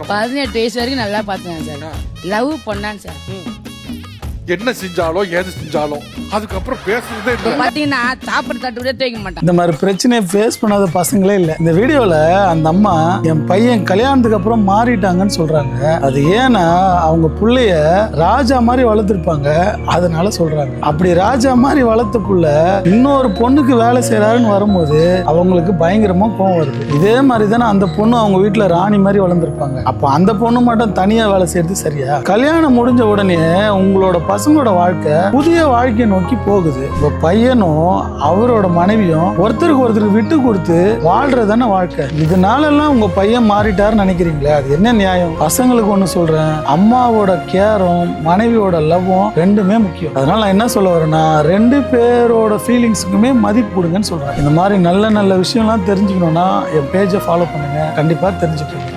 18 வயசு வரைக்கும் நல்லா பார்த்தேன் சார். லவ் பண்ணான் சார். என்ன செஞ்சாலும் ஏது செஞ்சாலும் அதுக்கப்புறம் பேசுறதே இல்லை. பாத்தீங்கன்னா சாப்பிட தட்டு கூட தேய்க்க மாட்டான். இந்த மாதிரி பிரச்சனையை ஃபேஸ் பண்ணாத பசங்களே இல்லை. இந்த வீடியோல அந்த அம்மா என் பையன் கல்யாணத்துக்கு அப்புறம் மாறிட்டாங்கன்னு சொல்றாங்க. அது ஏன்னா அவங்க புள்ளைய ராஜா மாதிரி வளர்த்துருப்பாங்க, அதனால சொல்றாங்க. அப்படி ராஜா மாதிரி வளர்த்த புள்ள இன்னொரு பொண்ணுக்கு வேலை செய்யறாருன்னு வரும்போது அவங்களுக்கு பயங்கரமா கோவம் வருது. இதே மாதிரி தானே அந்த பொண்ணு அவங்க வீட்டுல ராணி மாதிரி வளர்ந்துருப்பாங்க. அப்போ அந்த பொண்ணு மட்டும் தனியா வேலை செய்யறது சரியா? கல்யாணம் முடிஞ்ச உடனே உங்களோட பசங்களோட வாழ்க்கை புதிய வாழ்க்கையை நோக்கி போகுது. இப்ப பையனும் அவரோட மனைவியும் ஒருத்தருக்கு ஒருத்தருக்கு விட்டு கொடுத்து வாழ்றதான வாழ்க்கை. இதனால எல்லாம் உங்க பையன் மாறிட்டாருன்னு நினைக்கிறீங்களே, அது என்ன நியாயம்? பசங்களுக்கு ஒண்ணு சொல்றேன், அம்மாவோட கேரும் மனைவியோட லவ்வும் ரெண்டுமே முக்கியம். அதனால நான் என்ன சொல்ல வரேன்னா, ரெண்டு பேரோட ஃபீலிங்ஸுக்குமே மதிப்பு கொடுங்கன்னு சொல்றேன். இந்த மாதிரி நல்ல நல்ல விஷயம்லாம் தெரிஞ்சுக்கணும்னா என் பேஜை ஃபாலோ பண்ணுங்க, கண்டிப்பா தெரிஞ்சுக்கணும்.